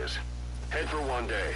is. Head for one day.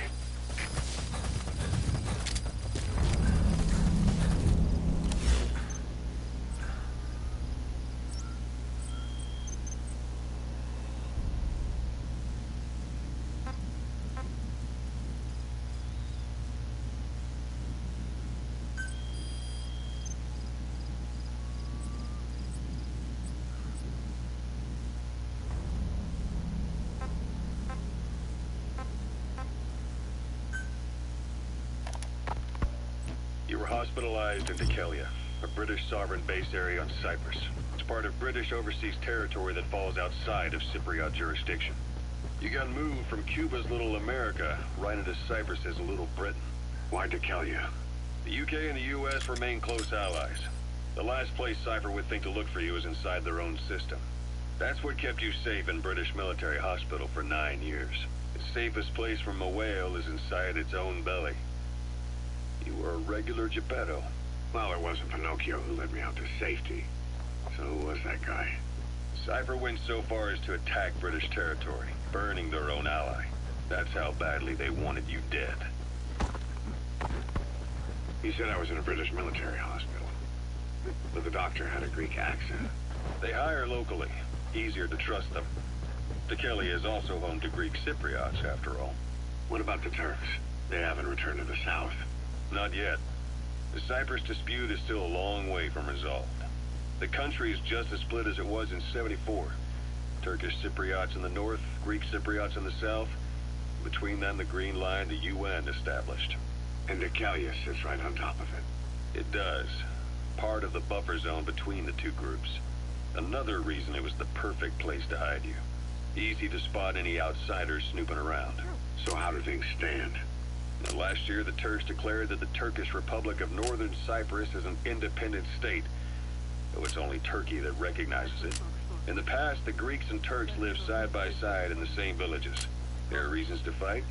You were hospitalized in Decalia, a British sovereign base area on Cyprus. It's part of British overseas territory that falls outside of Cypriot jurisdiction. You got moved from Cuba's Little America right into Cyprus's Little Britain. Why Decalia? The UK and the US remain close allies. The last place Cypher would think to look for you is inside their own system. That's what kept you safe in British military hospital for 9 years. The safest place from a whale is inside its own belly. You were a regular Geppetto. Well, it wasn't Pinocchio who led me out to safety. So who was that guy? Cypher went so far as to attack British territory, burning their own ally. That's how badly they wanted you dead. He said I was in a British military hospital. But the doctor had a Greek accent. They hire locally. Easier to trust them. Decalia is also home to Greek Cypriots, after all. What about the Turks? They haven't returned to the south. Not yet. The Cyprus dispute is still a long way from resolved. The country is just as split as it was in '74. Turkish Cypriots in the north, Greek Cypriots in the south. Between them, the Green Line, the UN established. And Decalia sits right on top of it. It does. Part of the buffer zone between the two groups. Another reason it was the perfect place to hide you. Easy to spot any outsiders snooping around. So how do things stand? Now, last year, the Turks declared that the Turkish Republic of Northern Cyprus is an independent state, though it's only Turkey that recognizes it. In the past, the Greeks and Turks lived side by side in the same villages. There are reasons to fight.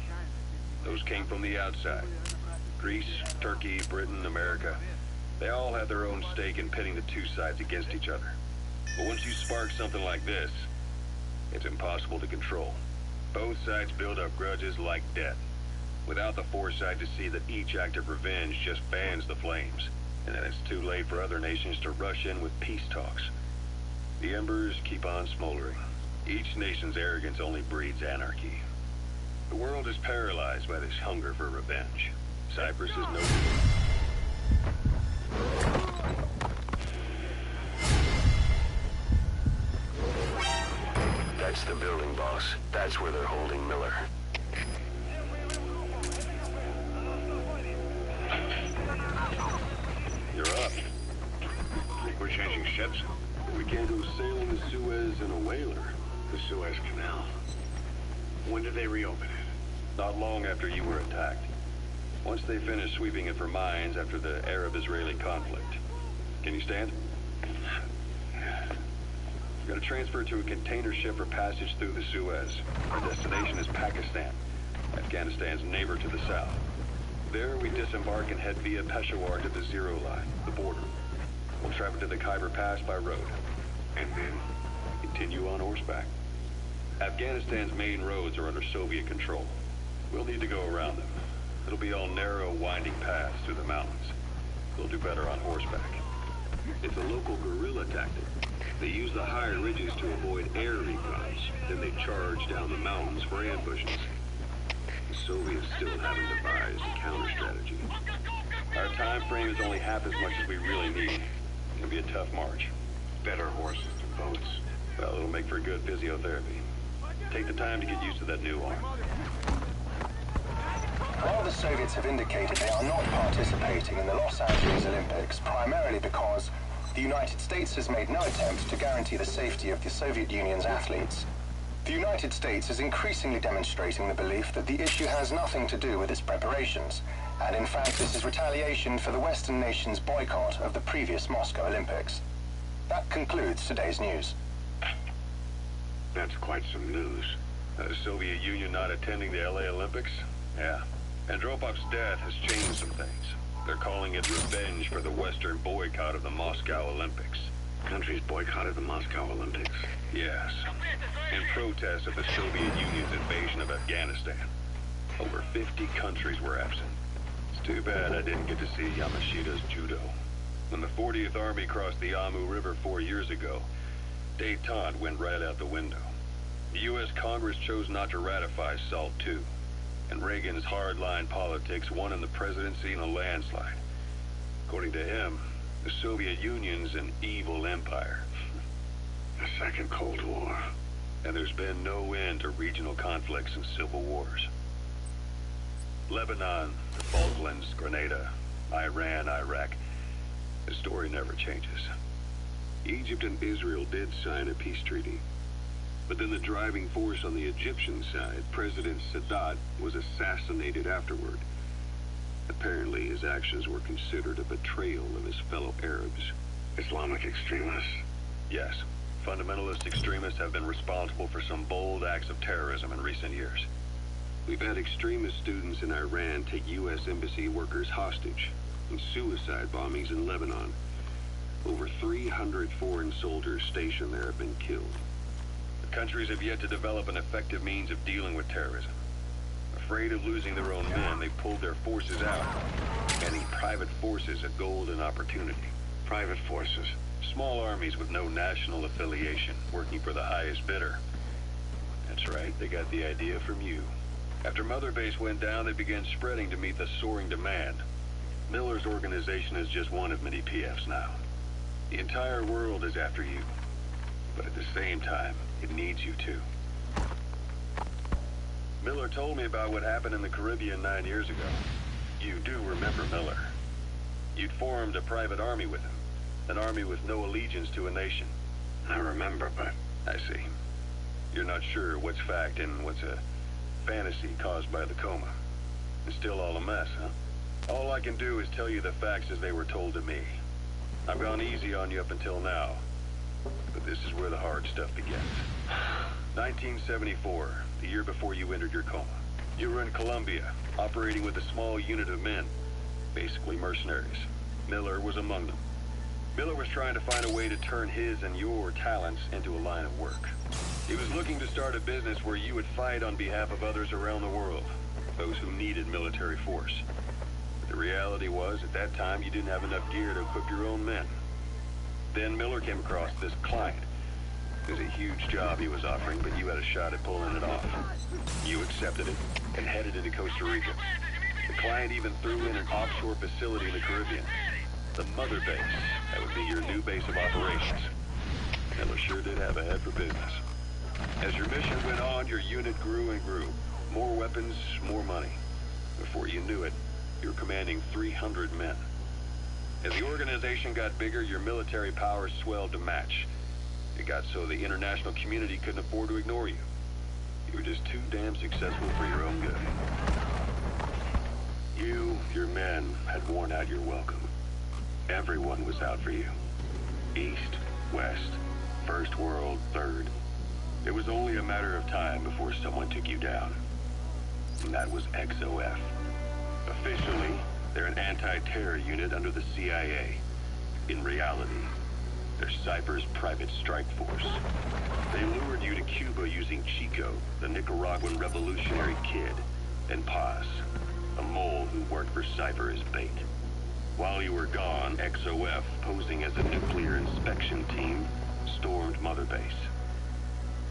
Those came from the outside. Greece, Turkey, Britain, America. They all had their own stake in pitting the two sides against each other. But once you spark something like this, it's impossible to control. Both sides build up grudges like death, without the foresight to see that each act of revenge just fans the flames, and then it's too late for other nations to rush in with peace talks. The embers keep on smoldering. Each nation's arrogance only breeds anarchy. The world is paralyzed by this hunger for revenge. Cyprus is no different. That's the building, boss. That's where they're holding Miller. You're up. Think we're changing ships? We can't go sailing the Suez in a whaler. The Suez Canal. When did they reopen it? Not long after you were attacked. Once they finished sweeping it for mines after the Arab-Israeli conflict. Can you stand? We've got to transfer to a container ship for passage through the Suez. Our destination is Pakistan, Afghanistan's neighbor to the south. There, we disembark and head via Peshawar to the Zero Line, the border. We'll travel to the Khyber Pass by road. And then? Continue on horseback. Afghanistan's main roads are under Soviet control. We'll need to go around them. It'll be all narrow, winding paths through the mountains. We'll do better on horseback. It's a local guerrilla tactic. They use the higher ridges to avoid air recons. Then they charge down the mountains for ambushes. The Soviets still haven't devised a counter strategy. Our time frame is only half as much as we really need. It'll be a tough march. Better horses than boats. Well, it'll make for good physiotherapy. Take the time to get used to that new arm. While the Soviets have indicated they are not participating in the Los Angeles Olympics, primarily because the United States has made no attempt to guarantee the safety of the Soviet Union's athletes, the United States is increasingly demonstrating the belief that the issue has nothing to do with its preparations, and in fact this is retaliation for the Western nations' boycott of the previous Moscow Olympics. That concludes today's news. That's quite some news. The Soviet Union not attending the LA Olympics? Yeah. Andropov's death has changed some things. They're calling it revenge for the Western boycott of the Moscow Olympics. Countries boycotted the Moscow Olympics. Yes. In protest of the Soviet Union's invasion of Afghanistan. Over 50 countries were absent. It's too bad I didn't get to see Yamashita's judo. When the 40th Army crossed the Amu River 4 years ago, détente went right out the window. The U.S. Congress chose not to ratify SALT II, and Reagan's hardline politics won him the presidency in a landslide. According to him, the Soviet Union's an evil empire. A second Cold War. And there's been no end to regional conflicts and civil wars. Lebanon, the Falklands, Grenada, Iran, Iraq. The story never changes. Egypt and Israel did sign a peace treaty. But then the driving force on the Egyptian side, President Sadat, was assassinated afterward. Apparently his actions were considered a betrayal of his fellow Arabs. Islamic extremists? Yes. Fundamentalist extremists have been responsible for some bold acts of terrorism in recent years. We've had extremist students in Iran take U.S. embassy workers hostage, and suicide bombings in Lebanon. Over 300 foreign soldiers stationed there have been killed. The countries have yet to develop an effective means of dealing with terrorism. Afraid of losing their own men, they pulled their forces out, handing private forces a golden opportunity. Private forces? Small armies with no national affiliation, working for the highest bidder. That's right, they got the idea from you. After Mother Base went down, they began spreading to meet the soaring demand. Miller's organization is just one of many PFs now. The entire world is after you. But at the same time, it needs you too. Miller told me about what happened in the Caribbean 9 years ago. You do remember Miller. You'd formed a private army with him. An army with no allegiance to a nation. I remember, but... I see. You're not sure what's fact and what's a fantasy caused by the coma. It's still all a mess, huh? All I can do is tell you the facts as they were told to me. I've gone easy on you up until now. But this is where the hard stuff begins. 1974, the year before you entered your coma. You were in Colombia, operating with a small unit of men. Basically mercenaries. Miller was among them. Miller was trying to find a way to turn his and your talents into a line of work. He was looking to start a business where you would fight on behalf of others around the world, those who needed military force. But the reality was, at that time, you didn't have enough gear to equip your own men. Then Miller came across this client. It was a huge job he was offering, but you had a shot at pulling it off. You accepted it and headed into Costa Rica. The client even threw in an offshore facility in the Caribbean. The Mother Base. That would be your new base of operations. Miller sure did have a head for business. As your mission went on, your unit grew and grew. More weapons, more money. Before you knew it, you were commanding 300 men. As the organization got bigger, your military powers swelled to match. It got so the international community couldn't afford to ignore you. You were just too damn successful for your own good. You, your men, had worn out your welcome. Everyone was out for you. East, West, First World, Third. It was only a matter of time before someone took you down. And that was XOF. Officially, they're an anti-terror unit under the CIA. In reality, they're Cypher's private strike force. They lured you to Cuba using Chico, the Nicaraguan revolutionary kid, and Paz, a mole who worked for Cypher as bait. While you were gone, XOF, posing as a nuclear inspection team, stormed Mother Base.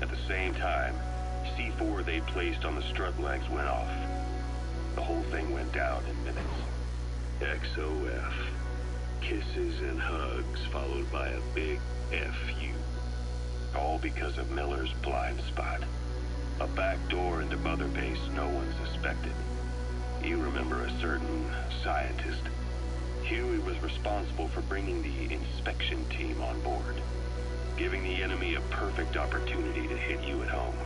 At the same time, C4 they'd placed on the strut legs went off. The whole thing went down in minutes. XOF. Kisses and hugs, followed by a big F.U. All because of Miller's blind spot. A back door into Mother Base no one suspected. You remember a certain scientist. Huey was responsible for bringing the inspection team on board, giving the enemy a perfect opportunity to hit you at home.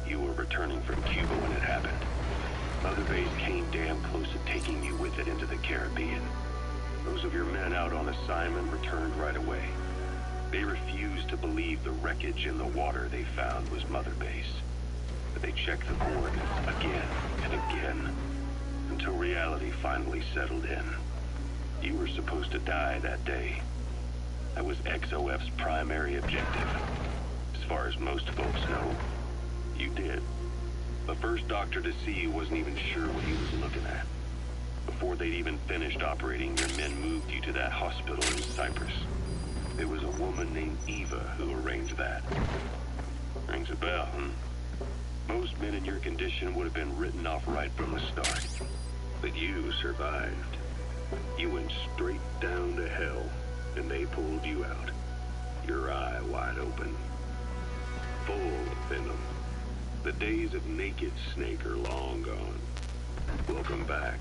You were returning from Cuba when it happened. Mother Base came damn close to taking you with it into the Caribbean. Those of your men out on assignment returned right away. They refused to believe the wreckage in the water they found was Mother Base. But they checked the coordinates again and again, until reality finally settled in. You were supposed to die that day. That was XOF's primary objective. As far as most folks know, you did. The first doctor to see you wasn't even sure what he was looking at. Before they'd even finished operating, your men moved you to that hospital in Cyprus. There was a woman named Eva who arranged that. Rings a bell, Most men in your condition would have been written off right from the start. But you survived. You went straight down to hell, and they pulled you out. Your eye wide open. Full of venom. The days of naked Snake are long gone. Welcome back,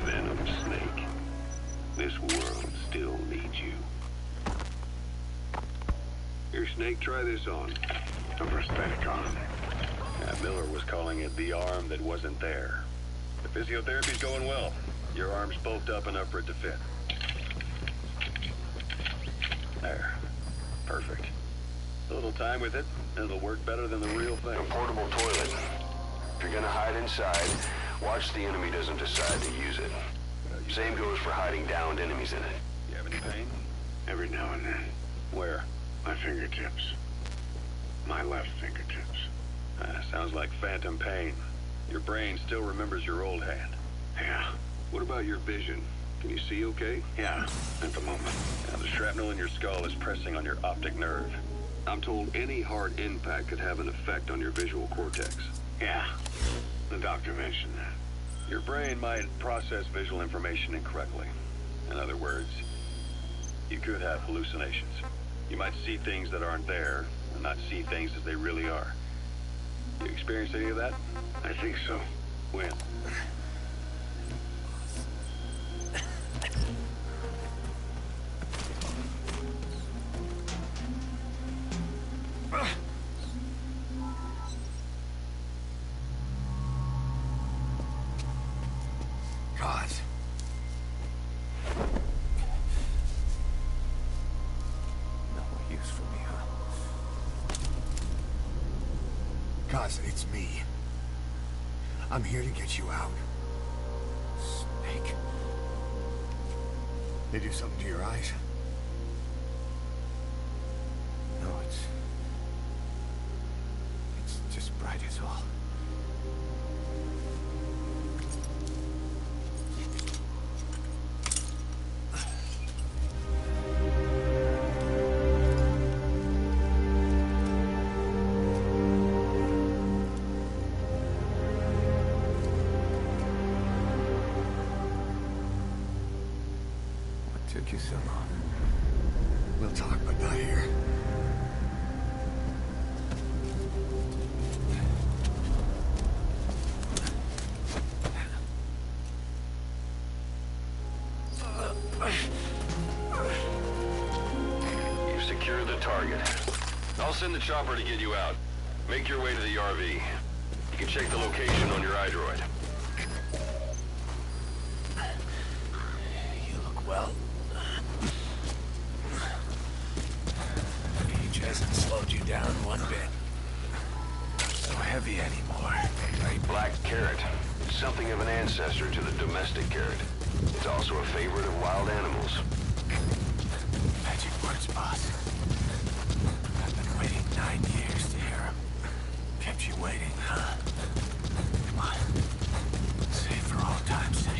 Venom Snake. This world still needs you. Here, Snake, try this on. The prosthetic arm. Miller was calling it the arm that wasn't there. The physiotherapy's going well. Your arm's bulked up enough for it to fit. There. Perfect. A little time with it, and it'll work better than the real thing. A portable toilet. If you're gonna hide inside, watch the enemy doesn't decide to use it. Same goes for hiding downed enemies in it. You have any pain? Every now and then. Where? My fingertips. My left fingertips. Sounds like phantom pain. Your brain still remembers your old hand. Yeah. What about your vision? Can you see okay? Yeah, at the moment. The shrapnel in your skull is pressing on your optic nerve. I'm told any hard impact could have an effect on your visual cortex. Yeah, the doctor mentioned that. Your brain might process visual information incorrectly. In other words, you could have hallucinations. You might see things that aren't there, and not see things as they really are. You experienced any of that? I think so. When? God. No more use for me, huh? Cause it's me. I'm here to get you out. Snake. They do something to your eyes? No, it's just bright as all. Took you so long. We'll talk, but not here. You've secured the target. I'll send the chopper to get you out. Make your way to the RV. You can check the location on your iDroid. You look well. Age hasn't slowed you down one bit. Not so heavy anymore. A black carrot. Something of an ancestor to the domestic carrot. It's also a favorite of wild animals. Magic words, boss. I've been waiting 9 years to hear them. Kept you waiting, huh? Come on. Say it for all time's sake.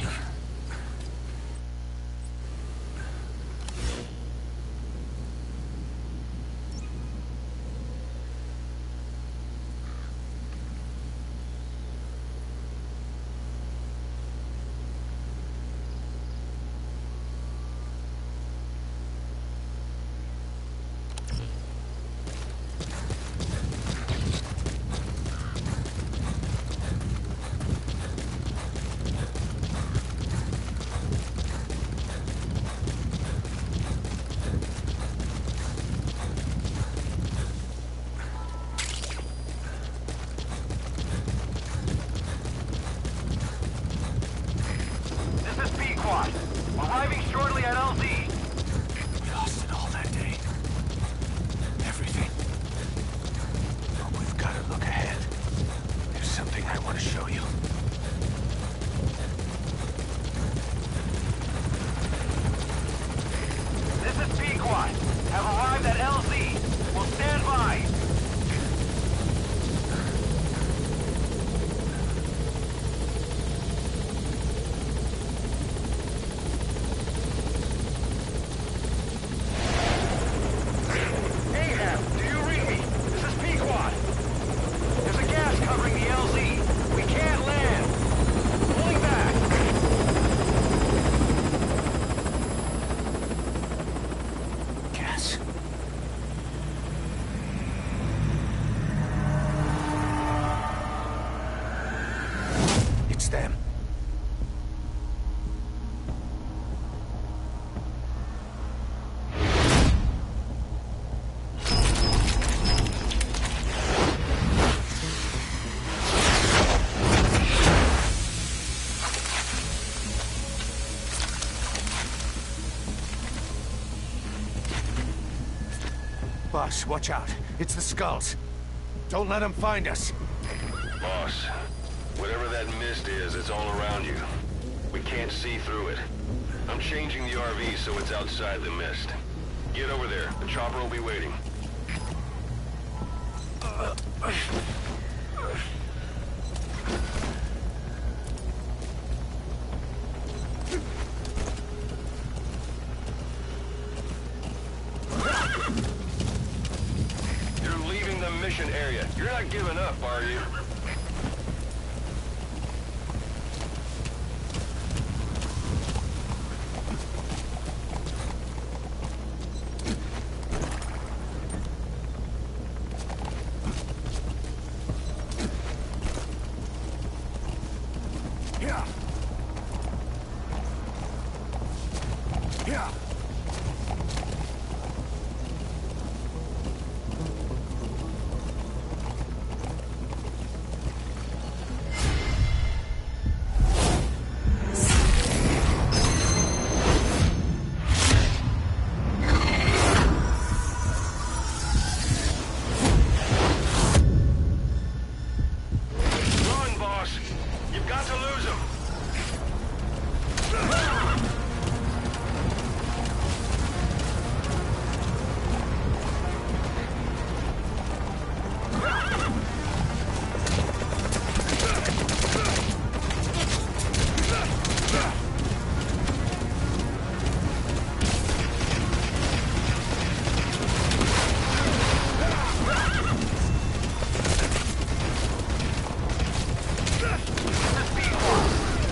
Arriving shortly at LZ. We lost it all that day. Everything. But we've got to look ahead. There's something I want to show you. This is Pequod. It's them. Boss, watch out. It's the skulls. Don't let them find us. Boss, whatever that mist is, it's all around you. We can't see through it. I'm changing the RV so it's outside the mist. Get over there. The chopper will be waiting. You're leaving the mission area. You're not giving up, are you? Yeah. Yeah. Run, boss. You've got to lose him.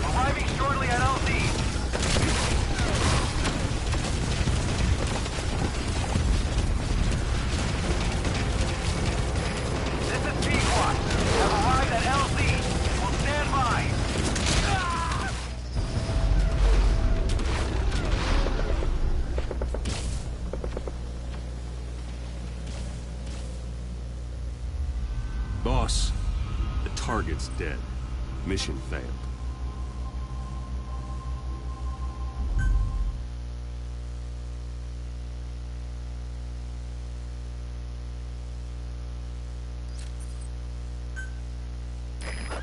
Arriving shortly at LZ. This is Pequot. Have arrived at LZ. Will stand by. Boss, the target's dead. Mission failed.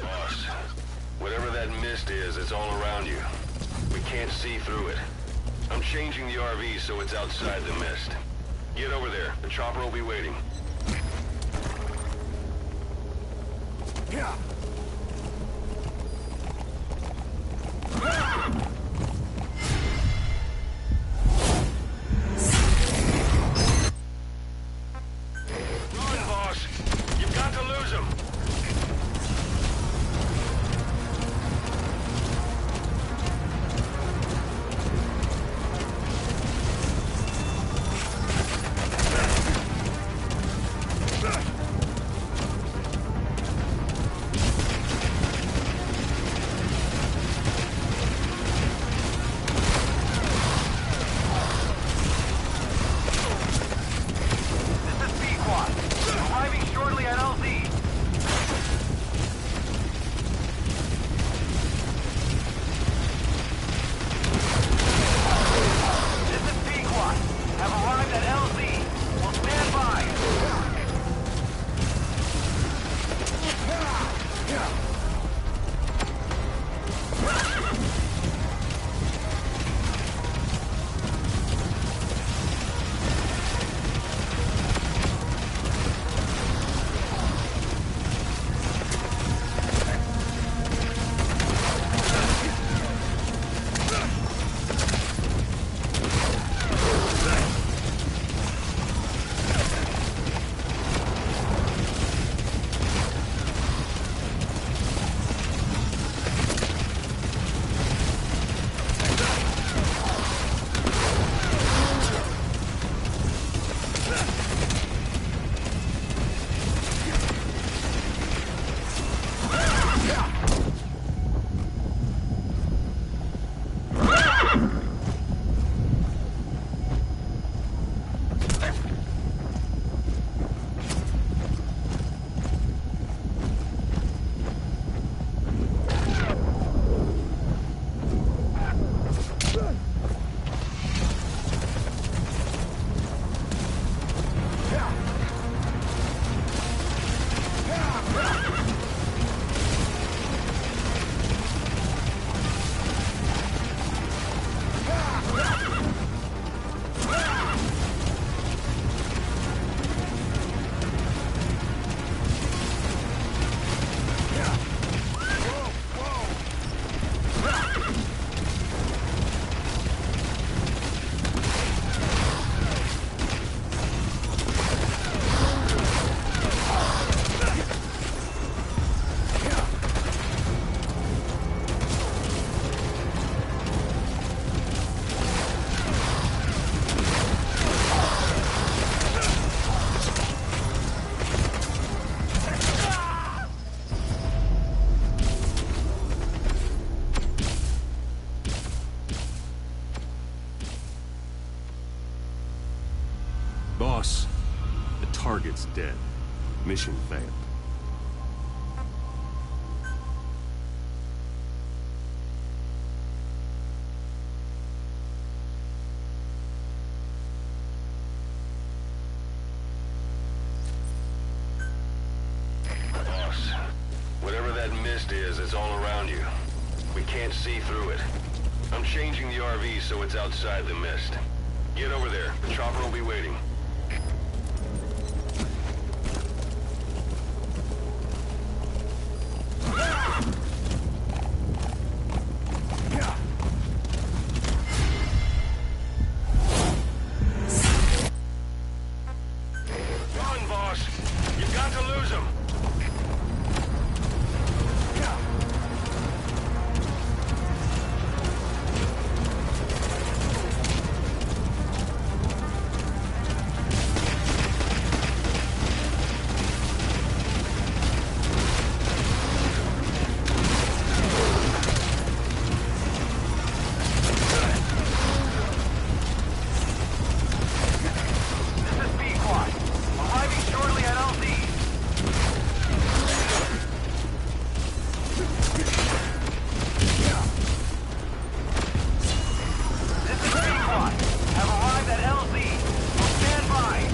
Boss, whatever that mist is, it's all around you. We can't see through it. I'm changing the RV so it's outside the mist. Get over there. The chopper will be waiting. Yeah. Run, boss. You've got to lose him. It's dead. Mission failed. Boss, whatever that mist is, it's all around you. We can't see through it. I'm changing the RV so it's outside the mist. Get over there. The chopper will be waiting. Run, boss! You've got to lose him! This is B-Quad. Arriving shortly at LZ. This is B-Quad. Have arrived at LZ. Will stand by.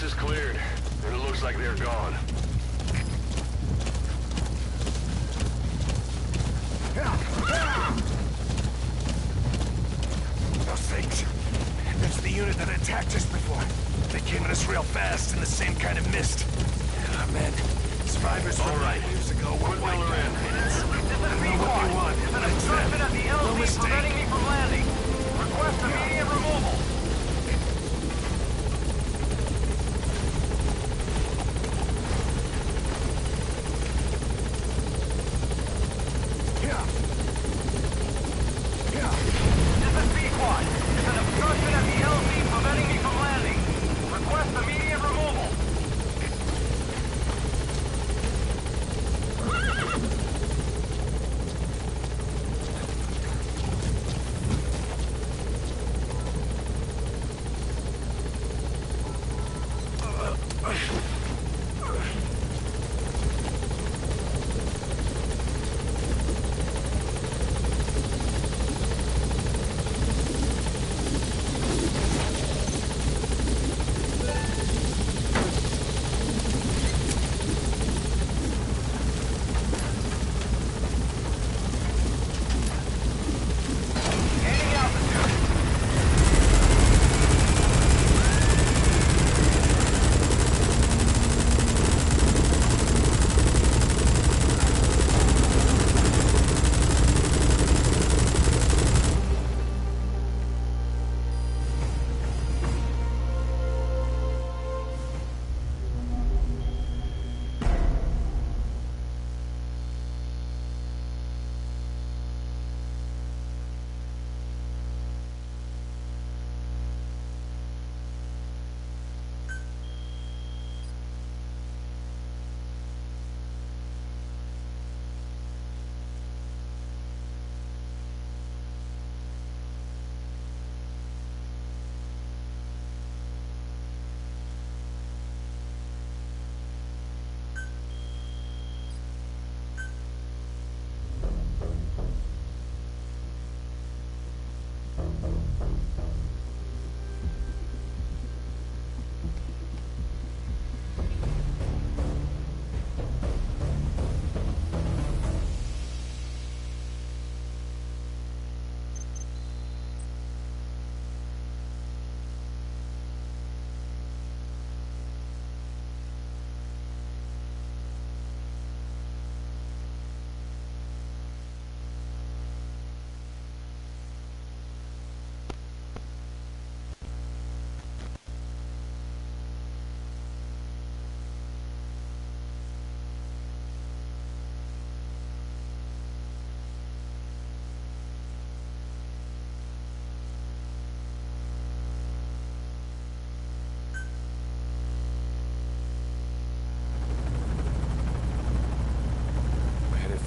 Is cleared, and it looks like they're gone. Those things. That's the unit that attacked us before. They came at us real fast in the same kind of mist. Ah, man. Survivors from 9 years ago were wiped out. This is I don't know what B-Quad. they want, There's but an it's obstruction them. at the No LZ mistake. preventing me from landing. Request immediate removal. This is B-Quad. There's an obstruction at the LZ preventing me from landing. Request immediate removal.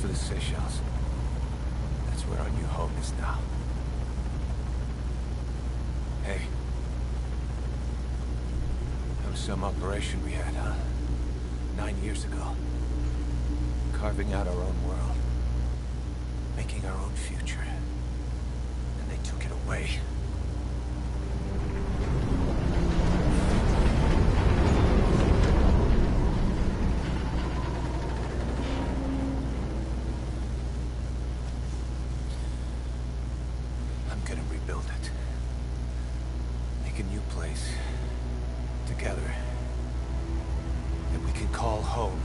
For the Seychelles. That's where our new home is now. Hey. That was some operation we had, huh? 9 years ago. Carving out our own world. Making our own future. And they took it away. Together that we can call home.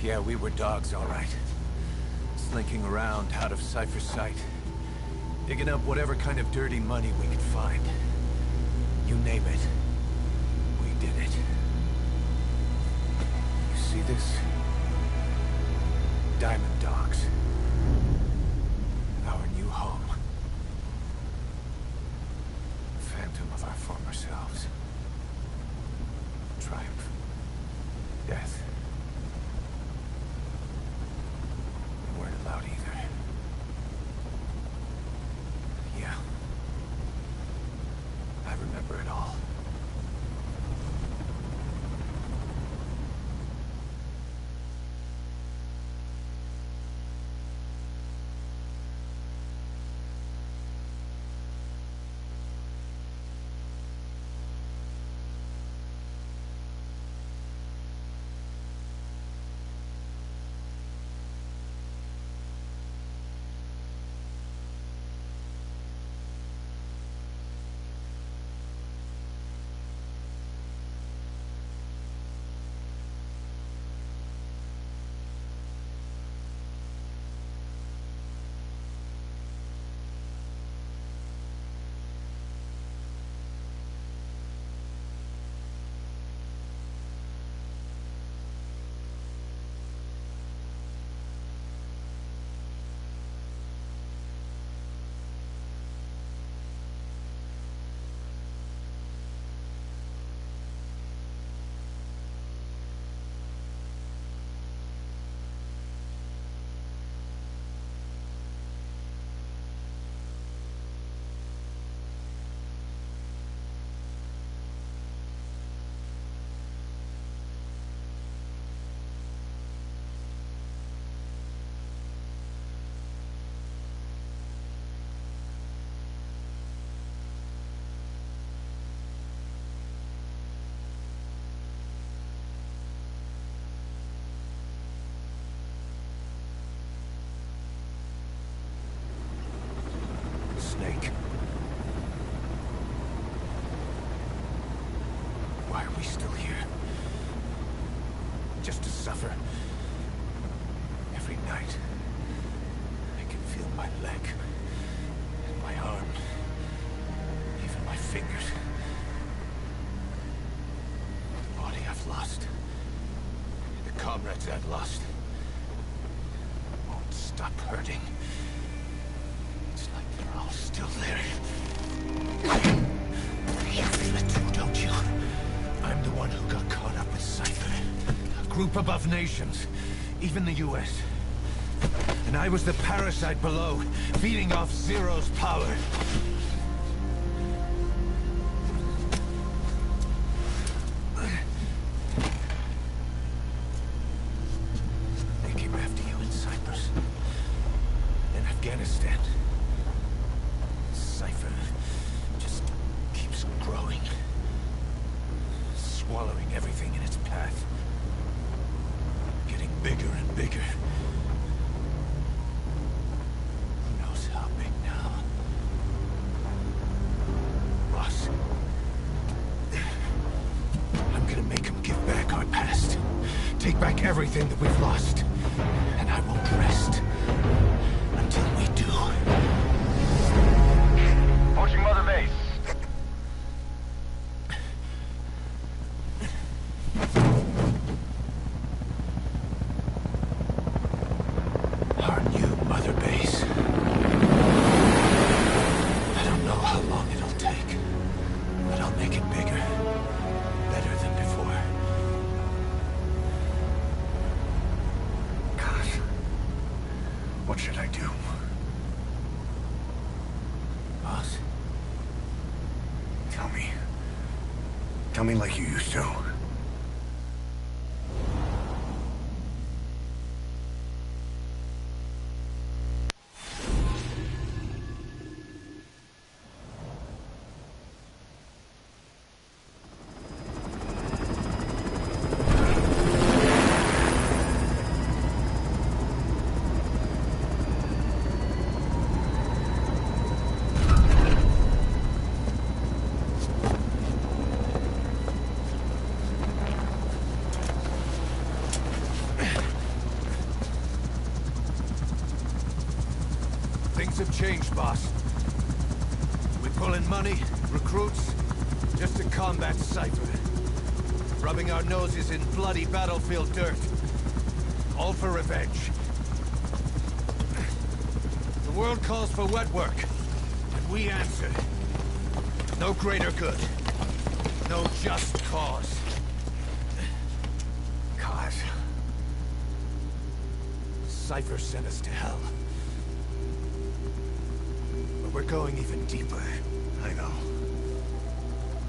Yeah, we were dogs, all right. Slinking around out of Cypher's sight. Digging up whatever kind of dirty money we could find. You name it. We did it. You see this? Diamond Dogs. Our new home. Phantom of our former selves. Triumph. Death. We weren't allowed either. Yeah. I remember it all. Snake. Why are we still here? Just to suffer? Every night, I can feel my leg, and my arm, even my fingers. The body I've lost, the comrades I've lost, won't stop hurting. It's like they're all still there. You feel it too, don't you? I'm the one who got caught up with Cypher. A group above nations, even the US. And I was the parasite below, feeding off Zero's power. They came after understand. Cypher just keeps growing. Swallowing everything in its path. Getting bigger and bigger. Who knows how big now? Boss. I'm gonna make him give back our past. Take back everything that we've lost. And I won't rest until we do. Approaching Mother Base. Our new Mother Base. I don't know how long it'll take, but I'll make it bigger. Better than before. Gosh. What should I do? Boss? Tell me. Tell me like you used to. Things have changed, boss. We pull in money, recruits, just to combat Cypher. Rubbing our noses in bloody battlefield dirt. All for revenge. The world calls for wet work, and we answer. No greater good. No just cause. Cause? Cypher sent us to hell. But we're going even deeper. I know.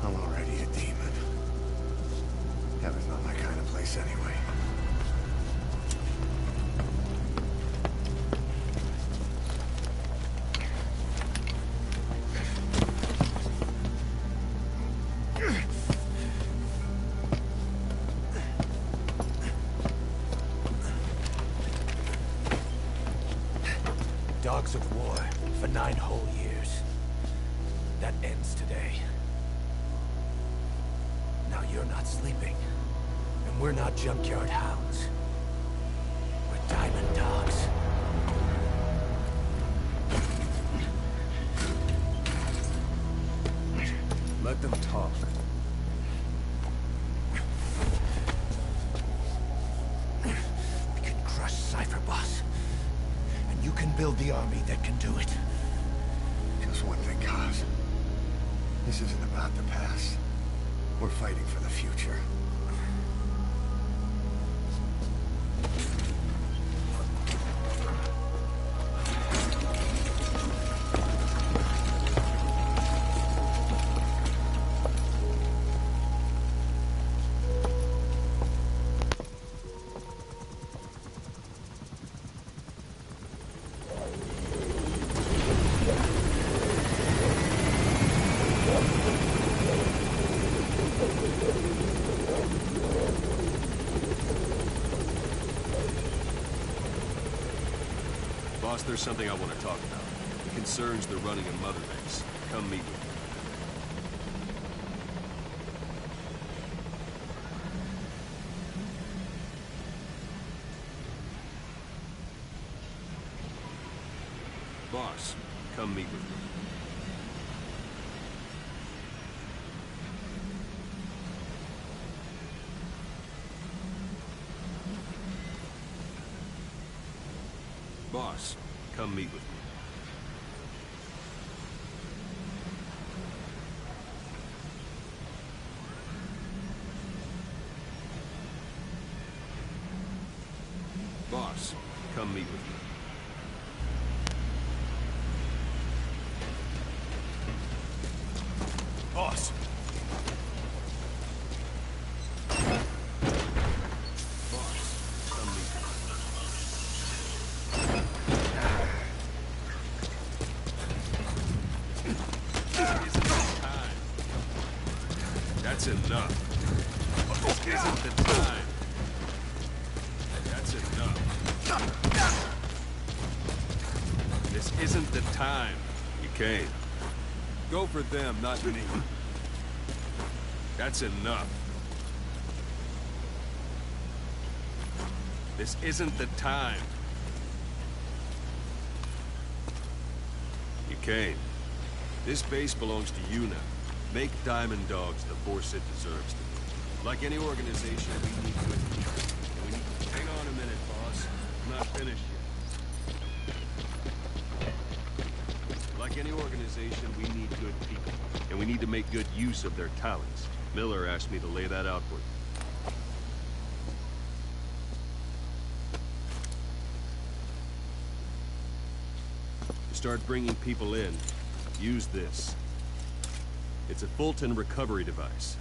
I'm already a demon. Heaven's not my kind of place anyway. Dogs of war for 9 whole years. That ends today. Now you're not sleeping. And we're not junkyard hounds. We're diamond dogs. Let them talk. We can crush Cypher, boss. And you can build the army that can do it. Just one thing, Kaz. This isn't about the past. We're fighting for the future. Boss, there's something I want to talk about. It concerns the running of Mother Base. Come meet with me. Boss, come meet with me. Boss, come meet with me. Boss, come meet with me. Boss! Boss, come meet with me. enough. This isn't the time. That's enough. This isn't the time. You can't. Go for them, not me. That's enough. This isn't the time. You can't. This base belongs to you now. Make Diamond Dogs the force it deserves to be. Like any organization, we need good people. And we need... Hang on a minute, boss. I'm not finished yet. Like any organization, we need good people. And we need to make good use of their talents. Miller asked me to lay that out for you. To start bringing people in, use this. It's a Fulton recovery device.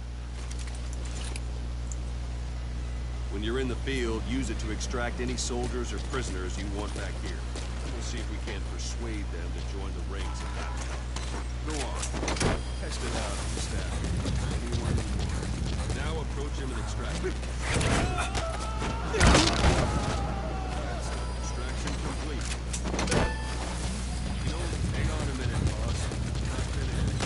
When you're in the field, use it to extract any soldiers or prisoners you want back here. We'll see if we can't persuade them to join the ranks of that. Go on. Test it out on the staff. Anyone more. Now approach him and extract him. That's it. Extraction complete. You know, hang on a minute, boss. Not finished.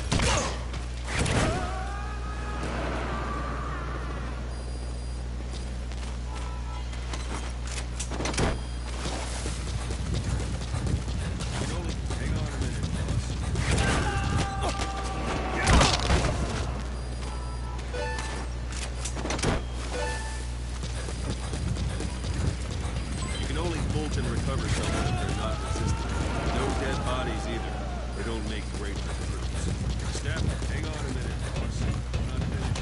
And recover someone if they're not resistant. No dead bodies either. They don't make great recruits. Staff, hang on a minute, boss. I'm not finished.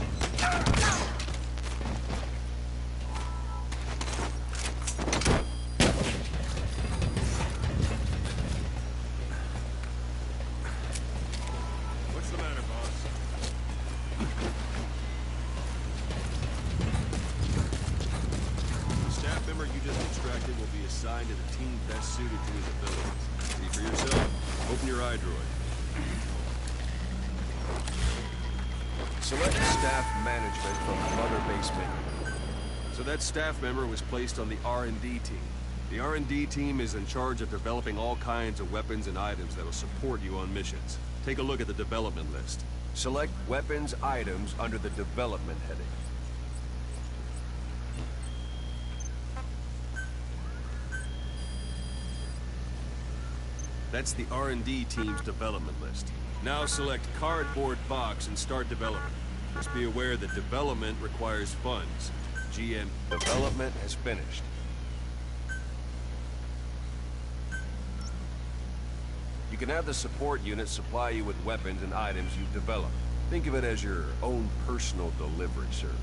What's the matter, boss? Staff member you just extracted will be assigned to the team best suited to his abilities. See for yourself. Open your eye droid. Select staff management from Mother Base menu. So that staff member was placed on the R&D team. The R&D team is in charge of developing all kinds of weapons and items that will support you on missions. Take a look at the development list. Select weapons items under the development heading. That's the R&D team's development list. Now select cardboard box and start development. Just be aware that development requires funds. GM Development has finished. You can have the support unit supply you with weapons and items you've developed. Think of it as your own personal delivery service.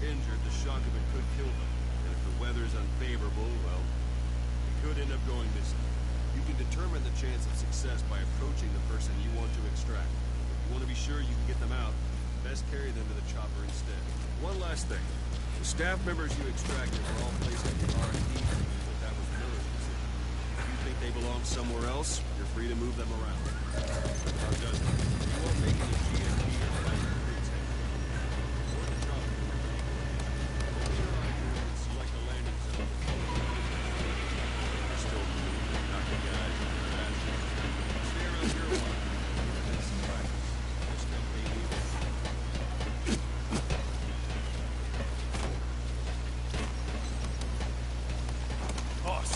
Injured, the shock of it could kill them. And if the weather's unfavorable, well, it could end up going missing. You can determine the chance of success by approaching the person you want to extract. If you want to be sure you can get them out, best carry them to the chopper instead. One last thing. The staff members you extracted were all placed in the R&D team, but that was Miller's decision. If you think they belong somewhere else, you're free to move them around. How does it? You won't make any GSP or private recruits head. Or the chopper. Open your eyes and select a landing zone. You're still knocking guys in the ass. Stay around here a while. That's right. Just come pay me back. Boss.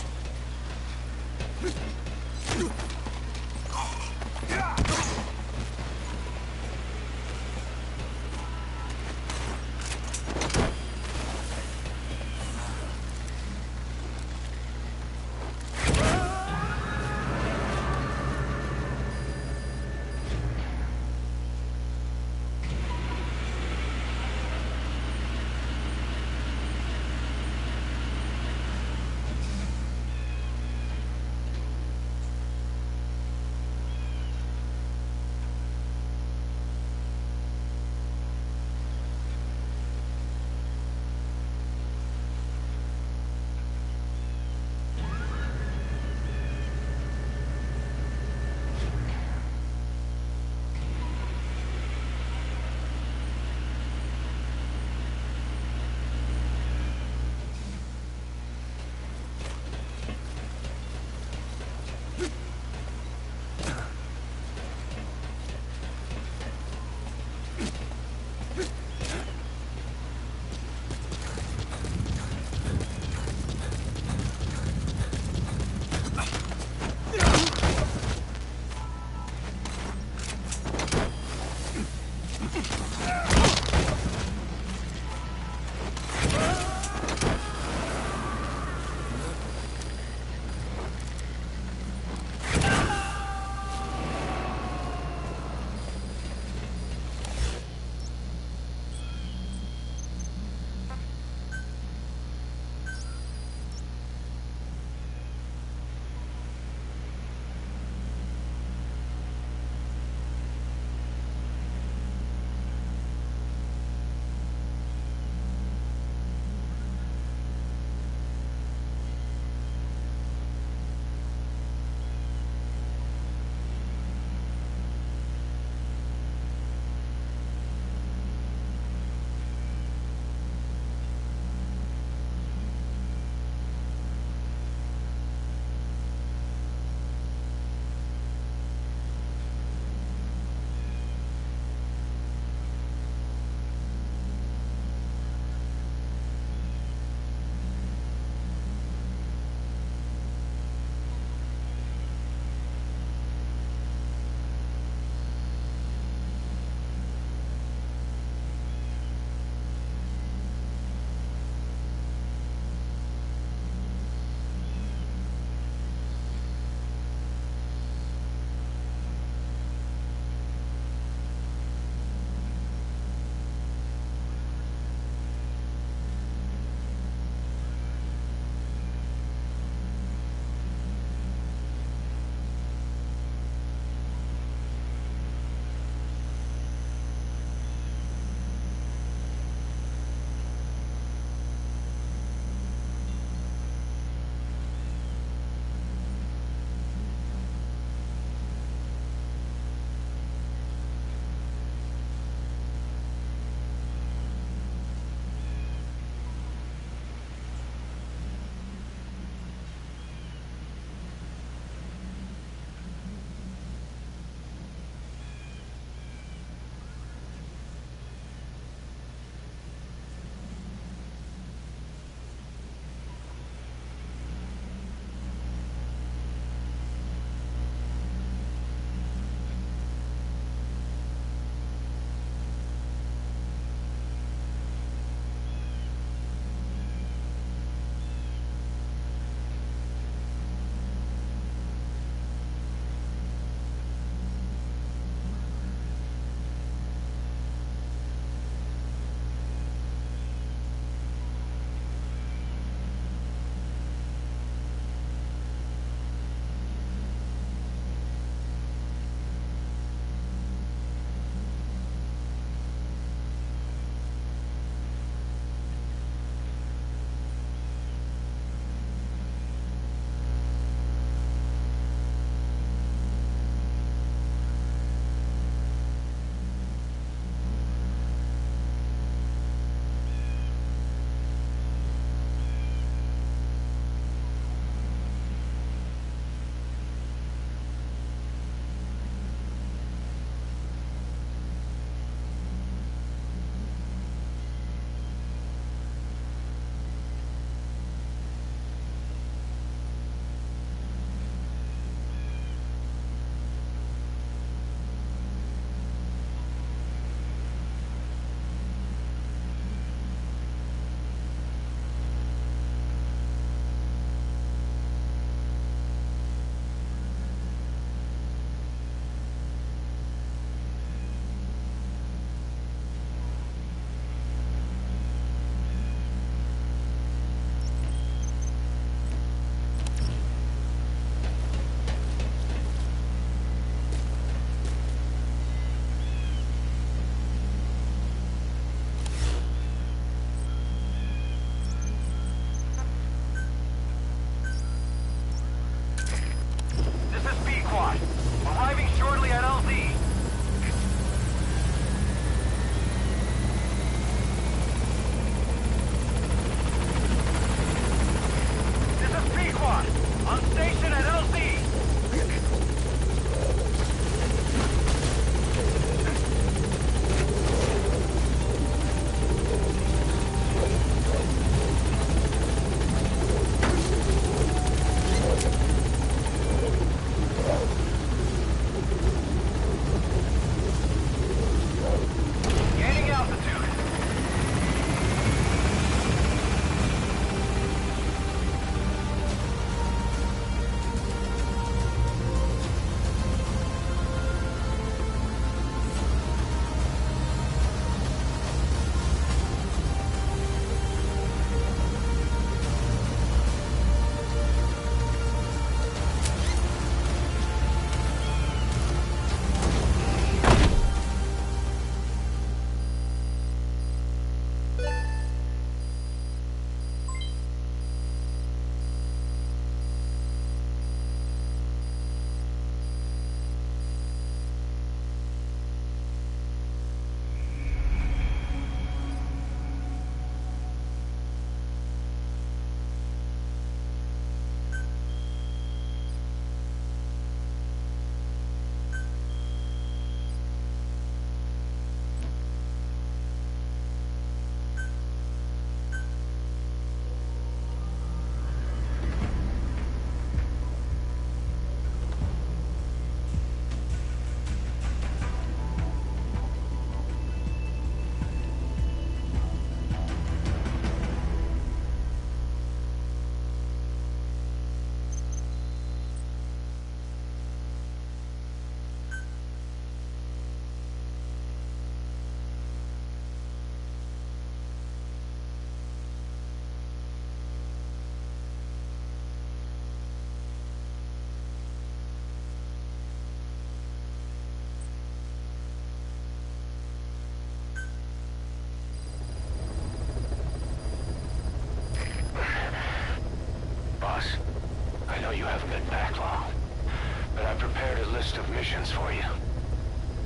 missions for you.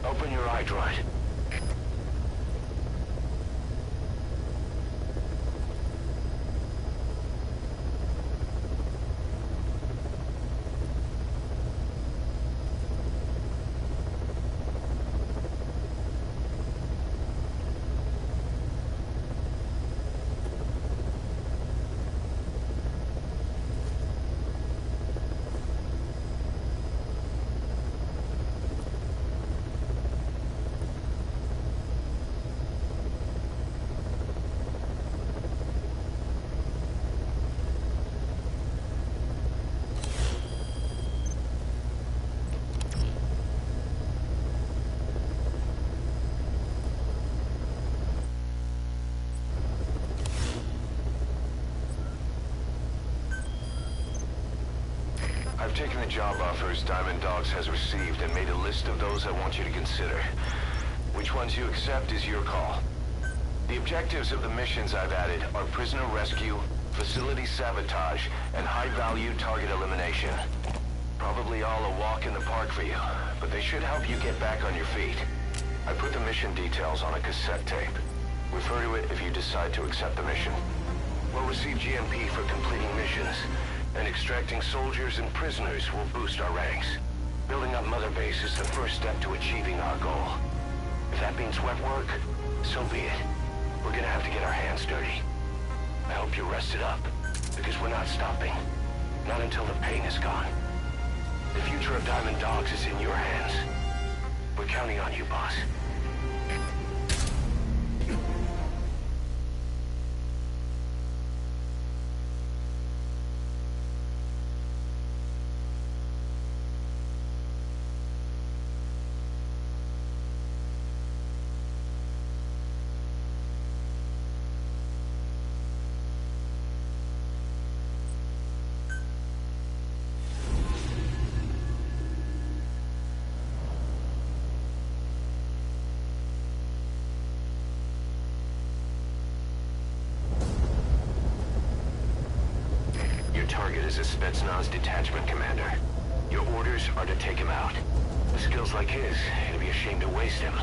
Open your iDroid. I've taken the job offers Diamond Dogs has received and made a list of those I want you to consider. Which ones you accept is your call. The objectives of the missions I've added are prisoner rescue, facility sabotage, and high-value target elimination. Probably all a walk in the park for you, but they should help you get back on your feet. I put the mission details on a cassette tape. Refer to it if you decide to accept the mission. We'll receive GMP for completing missions, and extracting soldiers and prisoners will boost our ranks. Building up Mother Base is the first step to achieving our goal. If that means wet work, so be it. We're gonna have to get our hands dirty. I hope you're rested up, because we're not stopping. Not until the pain is gone. The future of Diamond Dogs is in your hands. We're counting on you, boss. Target is a Spetsnaz detachment commander. Your orders are to take him out. With skills like his, it'd be a shame to waste him.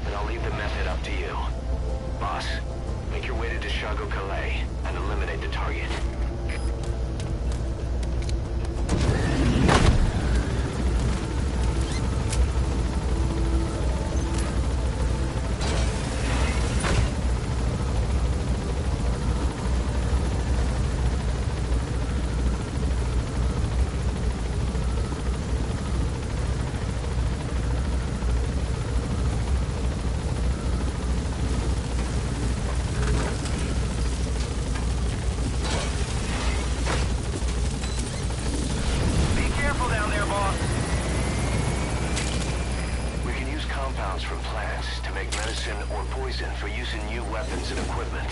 But I'll leave the method up to you. Boss, make your way to Deshago Calais and eliminate the target. From plants to make medicine or poison for use in new weapons and equipment.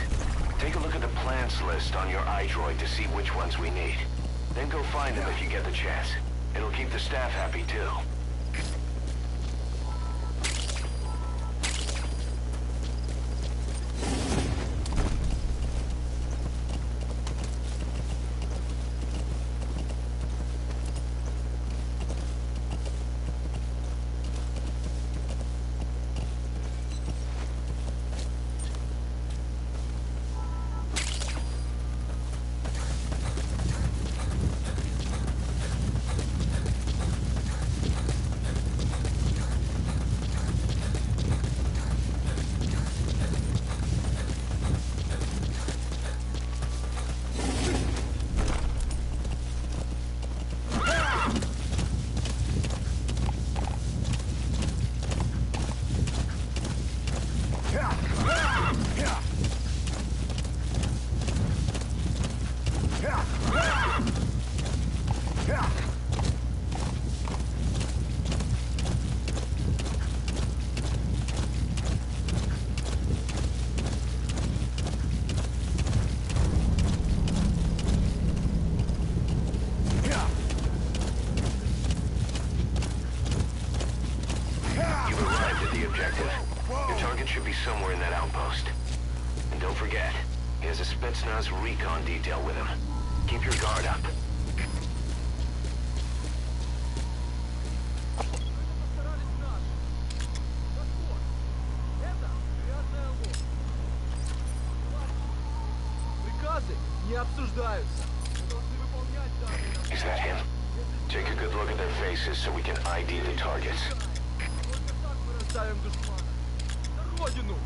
Take a look at the plants list on your iDroid to see which ones we need. Then go find them if you get the chance. It'll keep the staff happy too. Somewhere in that outpost. And don't forget, he has a Spetsnaz recon detail with him. Keep your guard up. не обсуждаются. Мы должны выполнять данные. Is that him? Take a good look at their faces so we can ID the targets. Только так мы расставим душмана. На родину!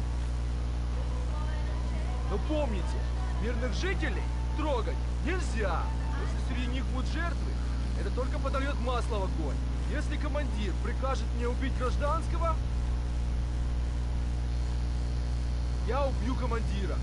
Но помните, мирных жителей трогать нельзя. Если среди них будут жертвы, это только подольет масло в огонь. Если командир прикажет мне убить гражданского, я убью командира.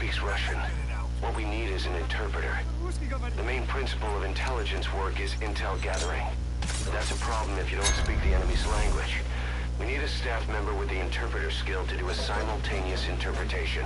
speaks Russian. What we need is an interpreter. The main principle of intelligence work is intel gathering. But that's a problem if you don't speak the enemy's language. We need a staff member with the interpreter skill to do a simultaneous interpretation.